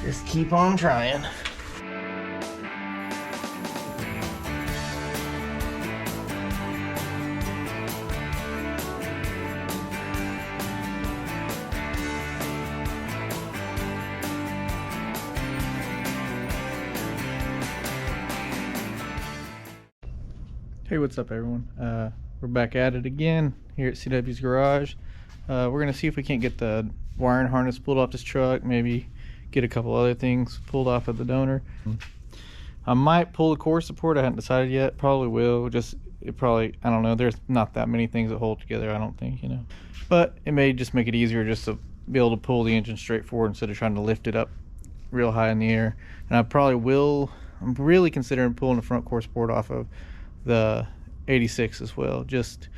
Just keep on trying. Hey, what's up everyone? We're back at it again here at CW's garage. We're gonna see if we can't get the wiring harness pulled off this truck, maybe get a couple other things pulled off of the donor. I might pull the core support. I haven't decided yet. Probably will. I don't know, there's not that many things that hold together, I don't think, you know, but it may just make it easier just to be able to pull the engine straight forward instead of trying to lift it up real high in the air. And I'm really considering pulling the front core support off of the 86 as well, just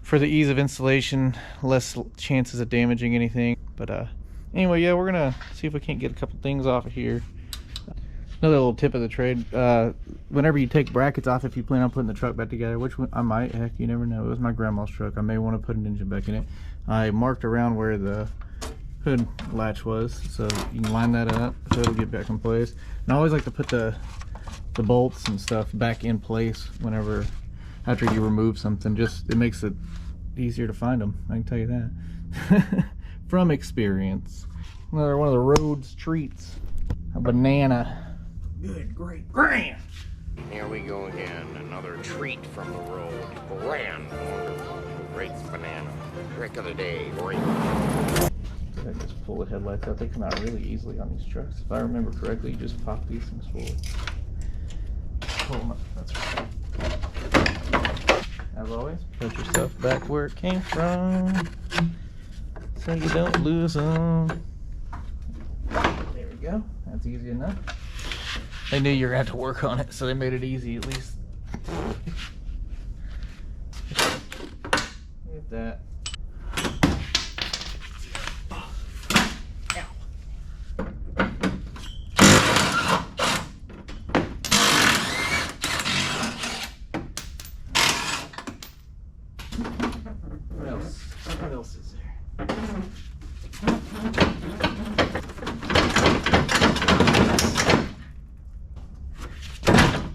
for the ease of installation, less chances of damaging anything. But anyway, yeah, we're gonna see if we can't get a couple things off of here. Another little tip of the trade, whenever you take brackets off, if you plan on putting the truck back together, which I might, heck, you never know, it was my grandma's truck, I may want to put an engine back in it. I marked around where the hood latch was, so you can line that up so it'll get back in place. And I always like to put the bolts and stuff back in place whenever, after you remove something. Just, it makes it easier to find them, I can tell you that. From experience. Another one of the road's treats, a banana. Good, great, grand. Here we go again, another treat from the road. Grand, wonderful, great banana. Trick of the day, great. I just pull the headlights out. They come out really easily on these trucks. If I remember correctly, you just pop these things forward. Pull them up, that's right. As always, put your stuff back where it came from so you don't lose them. There we go, that's easy enough. They knew you were going to have to work on it, so they made it easy at least. Look at that. What else is there?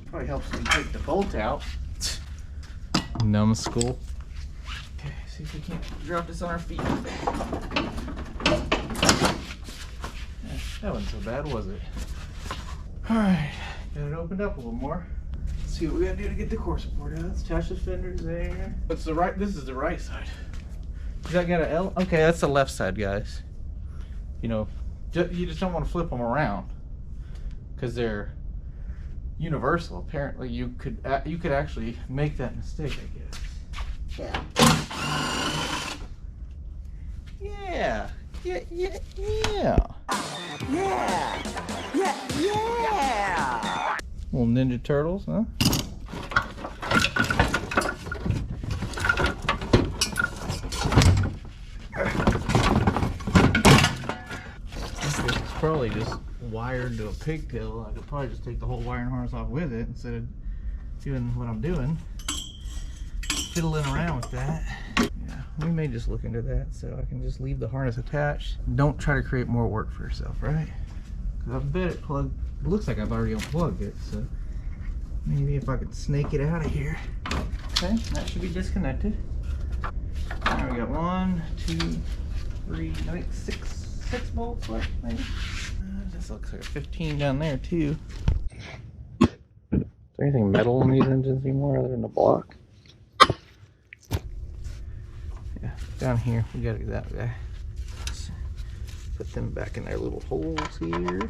Probably helps if you take the bolt out. Numbskull. Okay, see if we can't drop this on our feet. That wasn't so bad, was it? Alright, got it opened up a little more. Let's see what we gotta do to get the core support out. Let's attach the fenders there. This is the right side. Does that got an L? Okay, that's the left side, guys. You know, you just don't want to flip them around because they're universal. Apparently, you could actually make that mistake, I guess. Yeah. Yeah. Yeah. Yeah. Yeah. Yeah. Yeah. Yeah. Little Ninja Turtles, huh? Probably just wired to a pigtail. I could probably just take the whole wiring harness off with it instead of doing what I'm doing, fiddling around with that. Yeah, we may just look into that so I can just leave the harness attached. Don't try to create more work for yourself, right? Because I bet it looks like I've already unplugged it, so maybe if I could snake it out of here. Okay, that should be disconnected. Alright, we got 1, 2, 3, I think 6 bolts left, maybe. This looks like a 15 down there too. Is there anything metal in these engines anymore other than the block? Yeah, down here we gotta do that guy. Let's put them back in their little holes here.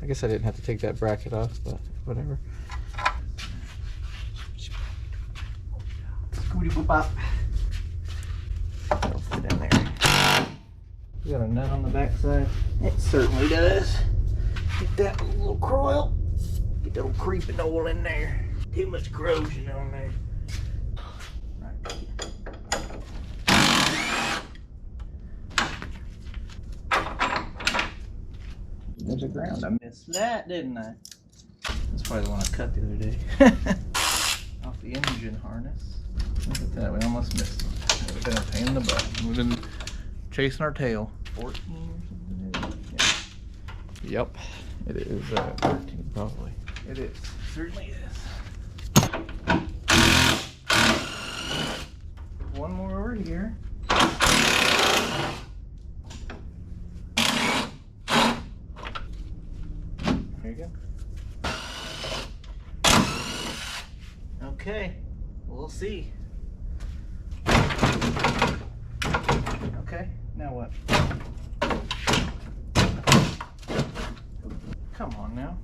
I guess I didn't have to take that bracket off, but whatever. Scooty boop up. That'll fit in there. We got a nut on the back side. It certainly does. Get that little coil. Get that little creeping hole in there. Too much corrosion on there. Right. There's a ground. I missed that, didn't I? That's probably the one I cut the other day. Off the engine harness. Look at that. We almost missed it. It would have been a pain in the butt. We've been chasing our tail. 14 or something. Yeah. Yep, it is 13 probably. It is. Certainly is. One more over here. There you go. Okay, we'll see. Okay, now what? Come on now.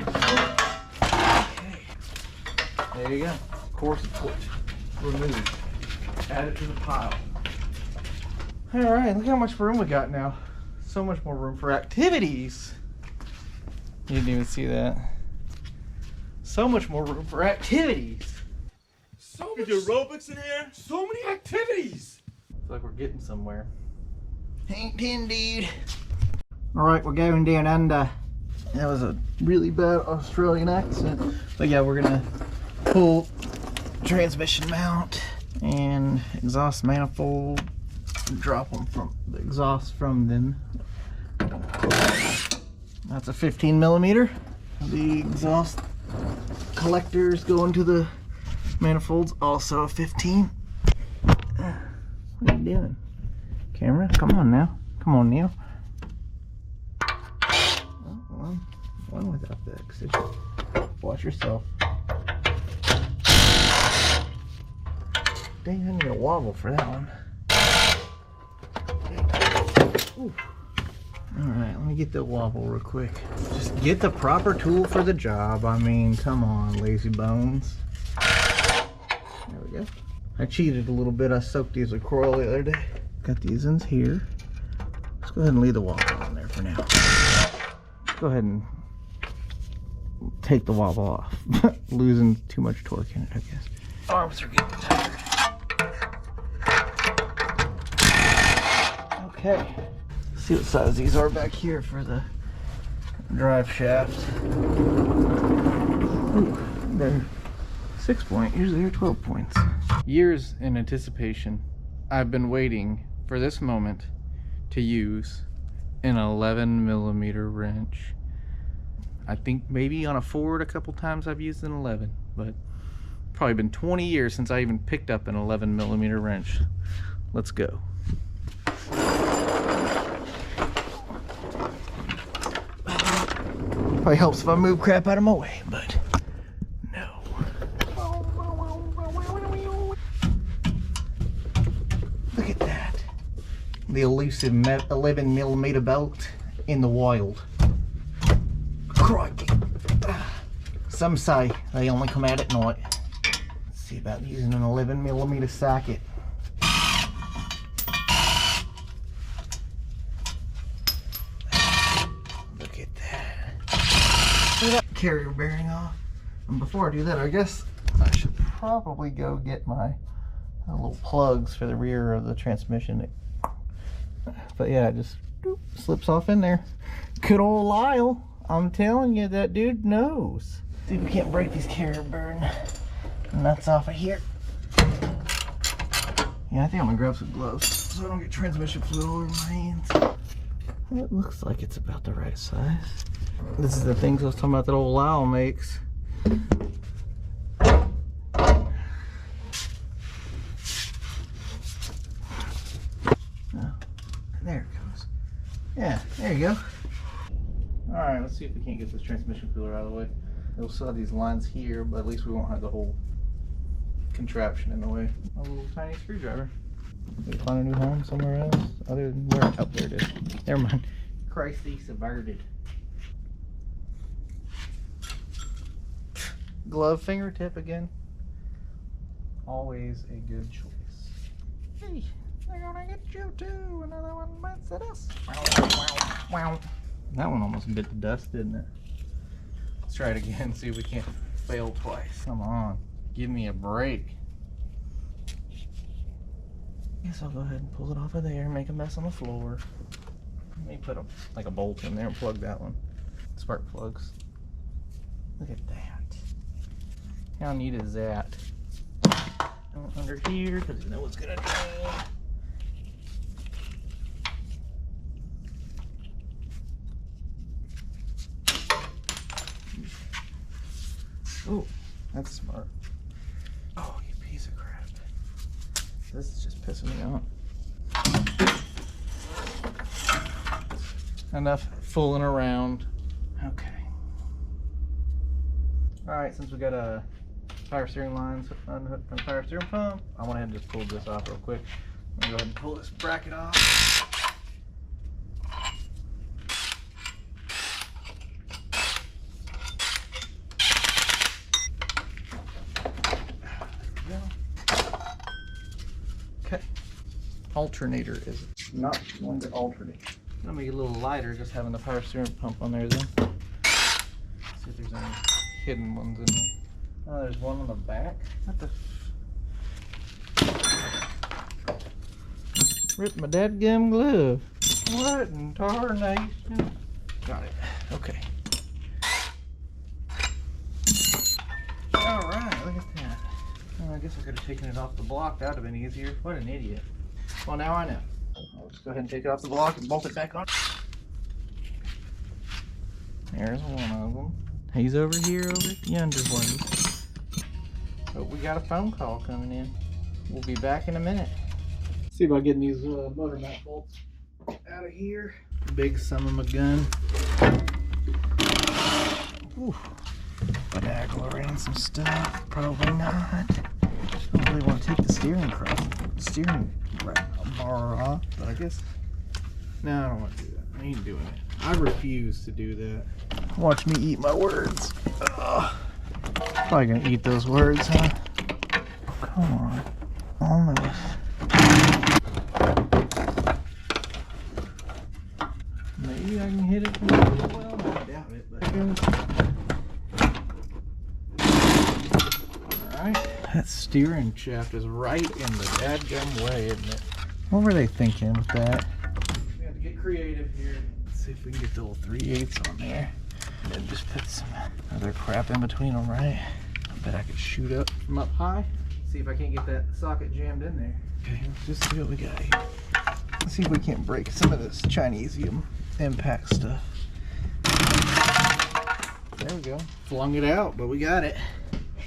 Okay. There you go. Core support removed. Add it to the pile. Alright, look how much room we got now. So much more room for activities. You didn't even see that. So much more room for activities. So much aerobics in here. So many activities. Looks like we're getting somewhere. Ain't indeed. Alright, we're going down under. That was a really bad Australian accent. But yeah, we're gonna pull transmission mount and exhaust manifold. Drop them from the exhaust from them. That's a 15 millimeter. The exhaust collectors go into the manifolds, also a 15. What are you doing? Camera, come on now. Come on, Neil. Oh, one without the excision. Watch yourself. Dang, I need a wobble for that one. Ooh. Alright, let me get the wobble real quick. Just get the proper tool for the job. I mean, come on, lazy bones. There we go. I cheated a little bit. I soaked these with coral the other day. Got these ends here. Let's go ahead and leave the wobble on there for now. Let's go ahead and take the wobble off. Losing too much torque in it, I guess. Arms are getting tired. Okay. Let's see what size these are back here for the drive shaft. Ooh, they're 6 point. Usually they're 12 points. Years in anticipation, I've been waiting for this moment to use an 11 millimeter wrench. I think maybe on a Ford a couple times I've used an 11, but probably been 20 years since I even picked up an 11 millimeter wrench. Let's go. Probably helps if I move crap out of my way, but no. Look at that. The elusive 11 millimeter bolt in the wild. Crikey. Some say they only come out at night. Let's see about using an 11 millimeter socket. Look at that. Look at that carrier bearing off. And before I do that, I guess I should probably go get my little plugs for the rear of the transmission. But yeah, it just slips off in there. Good old Lyle. I'm telling you, that dude knows. See if we can't break these carrier bearing nuts off of here. Yeah, I think I'm gonna grab some gloves so I don't get transmission fluid all over my hands. It looks like it's about the right size. This is the things I was talking about that old Lyle makes. Oh, there it goes. Yeah, there you go. Alright, let's see if we can't get this transmission cooler out of the way. We'll still have these lines here, but at least we won't have the whole contraption in the way. A little tiny screwdriver. Maybe find a new home somewhere else other than where? Oh, there it is. Never mind. Christy subverted. Glove fingertip again. Always a good choice. Hey, they're gonna get you too. Another one bites at us. Wow. That one almost bit the dust, didn't it? Let's try it again, see if we can't fail twice. Come on, give me a break. Guess I'll go ahead and pull it off of there, make a mess on the floor. Let me put like a bolt in there and plug that one. Spark plugs. Look at that. How neat is that? Under here, because you know what's gonna drain. Oh, that's smart. Oh, you piece of crap. This is just pissing me off. Enough fooling around. Okay. Alright, since we got a power steering lines unhooked from the power steering pump, I went ahead and just pulled this off real quick. I'm gonna go ahead and pull this bracket off. There we go. Okay. Alternator is not going to alternate. I'm gonna make it a little lighter just having the power steering pump on there then. See if there's any hidden ones in there. Oh, there's one on the back. What the rip my dadgum glove. What in tarnation? Got it. Okay. Alright, look at that. Oh, I guess I could have taken it off the block. That would have been easier. What an idiot. Well, now I know. I'll just go ahead and take it off the block and bolt it back on. There's one of them. He's over here, over yonder one. But we got a phone call coming in. We'll be back in a minute. See about getting these motor mount bolts out of here. Big son of a gun. Ooh. Finagle around some stuff. Probably not. I don't really want to take the steering bar off, but I guess. No, I don't want to do that. I ain't doing it. I refuse to do that. Watch me eat my words. Ugh. Probably gonna eat those words, huh? Come on. Almost. Maybe I can hit it from a little well. I doubt it, but it goes. Alright. That steering shaft is right in the dadgum way, isn't it? What were they thinking with that? We have to get creative here. Let's see if we can get the little 3/8 on there. And then just put some other crap in between them, right? I bet I could shoot up from up high. See if I can't get that socket jammed in there. Okay, let's just see what we got here. Let's see if we can't break some of this Chinesium impact stuff. There we go. Flung it out, but we got it.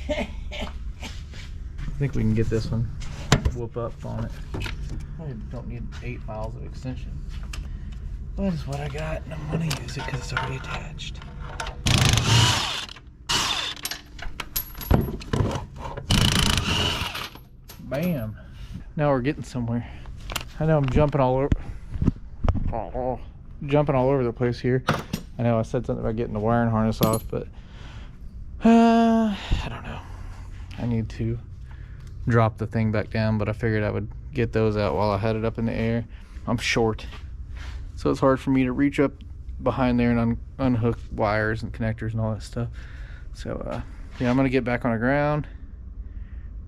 I think we can get this one. Whoop up on it. I don't need 8 miles of extension. That is what I got, and I'm going to use it because it's already attached. Bam. Now we're getting somewhere. I know I'm jumping all over the place here. I know I said something about getting the wiring harness off, but I don't know. I need to drop the thing back down, but I figured I would get those out while I had it up in the air. I'm short, so it's hard for me to reach up behind there and unhook wires and connectors and all that stuff. So yeah, I'm gonna get back on the ground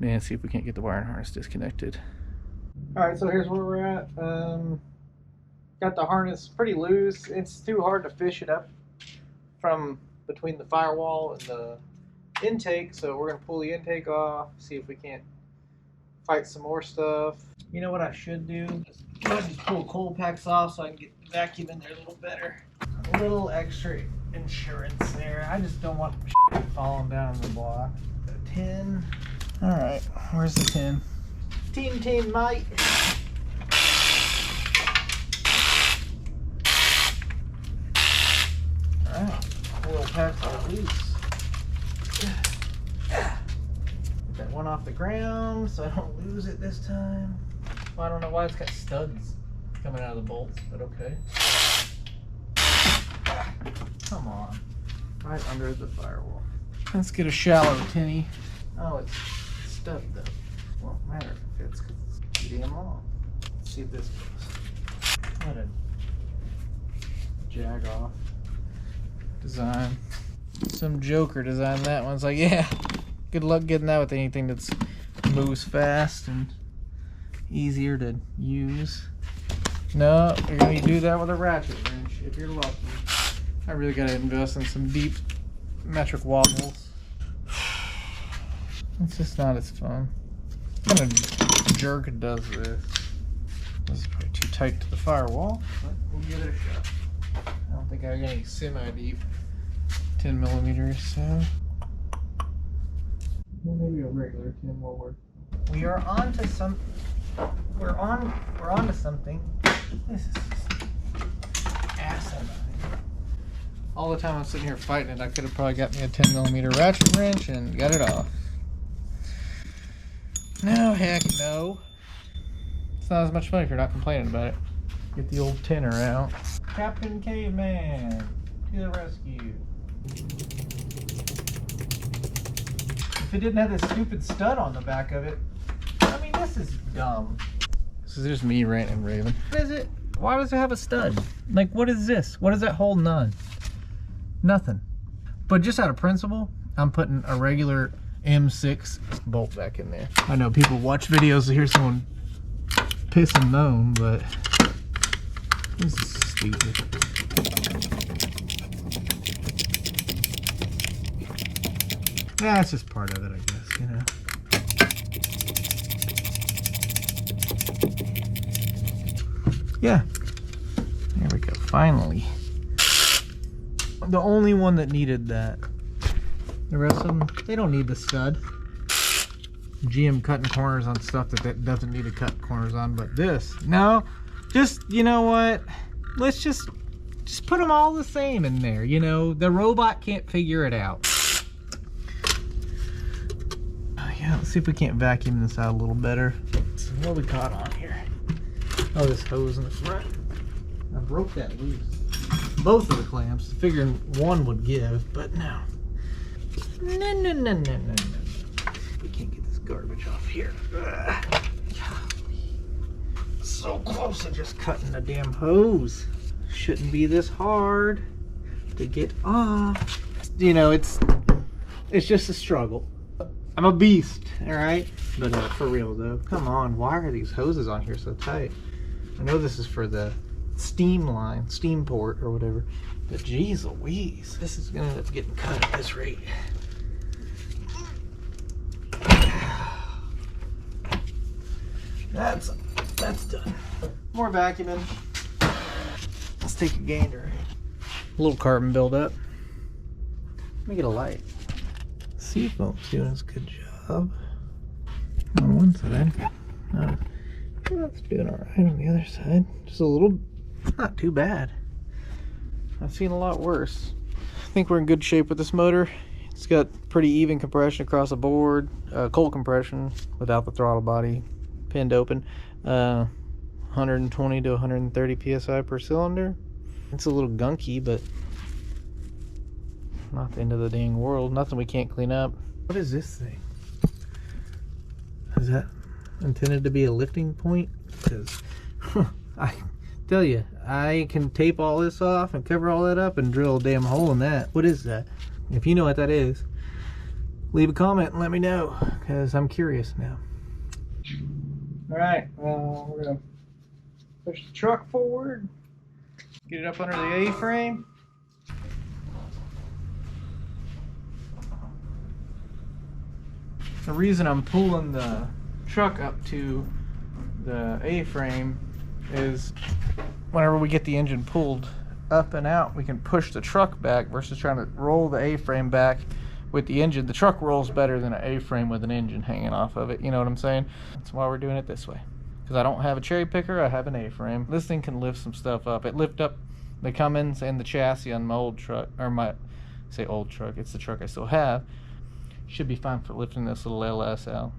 and see if we can't get the wiring harness disconnected. All right, so here's where we're at. Got the harness pretty loose. It's too hard to fish it up from between the firewall and the intake, so we're gonna pull the intake off, see if we can't fight some more stuff. You know what I should do? Just pull cold packs off so I can get the vacuum in there a little better. A little extra insurance there. I just don't want shit falling down the block. A 10. All right, where's the 10? Team, mate. All right, coil packs are loose. Get that one off the ground so I don't lose it this time. Well, I don't know why it's got studs coming out of the bolts, but okay. Come on. Right under the firewall. Let's get a shallow tinny. Oh, it's stubbed though. Won't matter if it fits because it's too damn long. Let's see if this goes. What a jag off design. Some joker designed that one. It's like, yeah, good luck getting that with anything that's moves fast and easier to use. No, you're gonna do that with a ratchet wrench if you're lucky. I really gotta invest in some deep metric wobbles. It's just not as fun. What kind of jerk does this? This is probably too tight to the firewall, but we'll give it a shot. I don't think I got any semi-deep 10 millimeters, so Well, maybe a regular 10 will work. We are on to some. We're on to something. This is just asinine. All the time I'm sitting here fighting it, I could have probably got me a 10mm ratchet wrench and got it off. No, heck no. It's not as much fun if you're not complaining about it. Get the old tinner out. Captain Caveman, to the rescue. If it didn't have this stupid stud on the back of it, I mean, this is dumb. This is just me ranting and raving. What is it? Why does it have a stud? Like, what is this? What is that holding on? Nothing. But just out of principle, I'm putting a regular M6 bolt back in there. I know people watch videos to hear someone piss and moan, but this is stupid. Yeah, it's just part of it, I guess, you know. Yeah. There we go, finally. The only one that needed that. The rest of them, they don't need the stud. GM cutting corners on stuff that doesn't need to cut corners on, but this, no. Just, you know what? Let's just put them all the same in there, you know? The robot can't figure it out. Yeah, let's see if we can't vacuum this out a little better. So what we caught on here? Oh, this hose in the front. I broke that loose. Both of the clamps, figuring one would give, but no. No. We can't get this garbage off here. Ugh. So close to just cutting the damn hose. Shouldn't be this hard to get off. You know, it's just a struggle. I'm a beast, all right? But for real though, come on, why are these hoses on here so tight? I know this is for the steam line, steam port or whatever, but geez Louise, this is gonna end up getting cut at this rate. That's done. More vacuuming. Let's take a gander. A little carbon buildup. Let me get a light. Seafoam's doing its good job on one side. That's doing all right on the other side. Just a little, not too bad. I've seen a lot worse. I think we're in good shape with this motor. It's got pretty even compression across the board, cold compression without the throttle body pinned open, 120 to 130 psi per cylinder. It's a little gunky, but not the end of the dang world. Nothing we can't clean up. What is this thing? Is that intended to be a lifting point? Because I tell you, I can tape all this off and cover all that up and drill a damn hole in that. What is that? If you know what that is, leave a comment and let me know, because I'm curious now. Alright, well, we're going to push the truck forward, get it up under the A-frame. The reason I'm pulling the truck up to the A-frame is whenever we get the engine pulled up and out, we can push the truck back versus trying to roll the A-frame back with the engine. The truck rolls better than an A-frame with an engine hanging off of it, you know what I'm saying? That's why we're doing it this way. Because I don't have a cherry picker, I have an A-frame. This thing can lift some stuff up. It lifted up the Cummins and the chassis on my old truck, or I say old truck, it's the truck I still have. Should be fine for lifting this little LS out.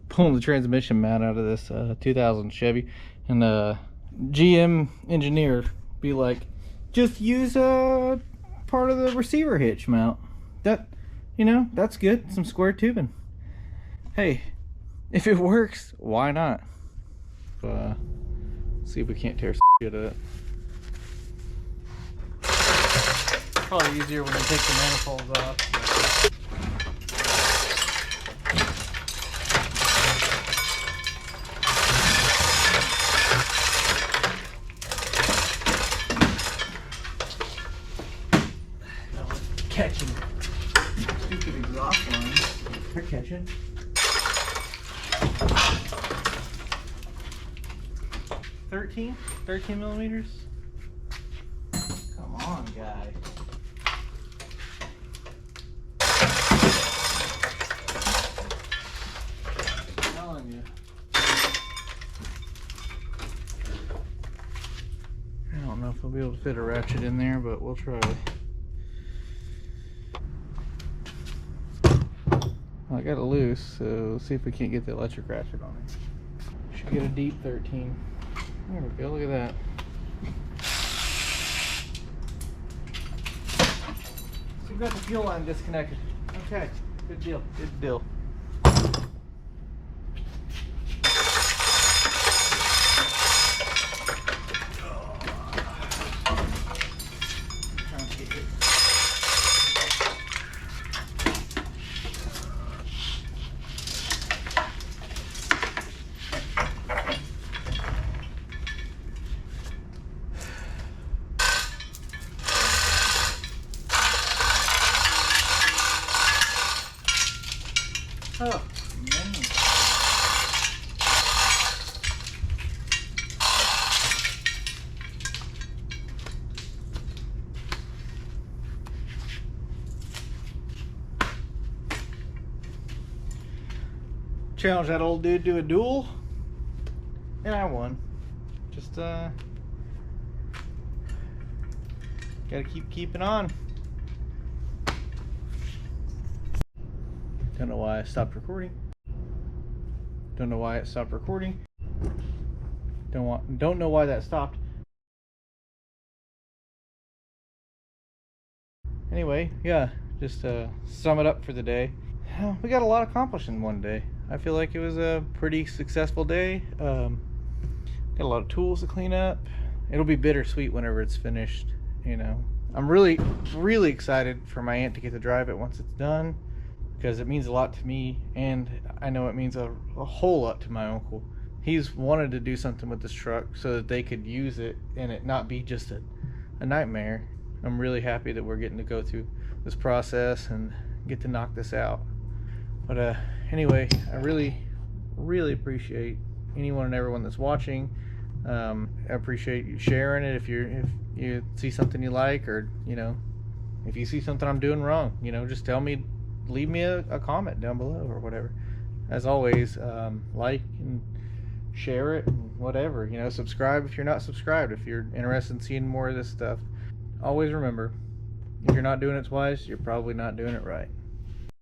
Pulling the transmission mount out of this 2000 Chevy, and GM engineer be like, just use part of the receiver hitch mount. That, you know, that's good. Some square tubing. Hey, if it works, why not? See if we can't tear shit of it. Probably easier when you take the manifolds off. Catching. Stupid exhaust lines. They're catching. Thirteen millimeters? Come on, guy. be able to fit a ratchet in there, but we'll try. Well, I got it loose, so let's see if we can't get the electric ratchet on it. Should get a deep 13. There we go, look at that. So we've got the fuel line disconnected. Okay, good deal, good deal. Oh, man. Challenge that old dude to a duel, and I won. Just gotta keeping on. Don't know why I stopped recording. Don't know why it stopped recording. Don't know why that stopped. Anyway, yeah, just sum it up for the day. We got a lot accomplished in one day. I feel like it was a pretty successful day. Got a lot of tools to clean up. It'll be bittersweet whenever it's finished, you know. I'm really excited for my aunt to get to drive it once it's done, because it means a lot to me, and I know it means a whole lot to my uncle. He's wanted to do something with this truck so that they could use it and it not be just a nightmare. I'm really happy that we're getting to go through this process and get to knock this out. But anyway, I really appreciate anyone and everyone that's watching. I appreciate you sharing it if you see something you like, or you know, if you see something I'm doing wrong, you know, just tell me. Leave me a comment down below or whatever. As always, like and share it and whatever, you know. Subscribe if you're not subscribed, if you're interested in seeing more of this stuff. Always remember, if you're not doing it twice, you're probably not doing it right.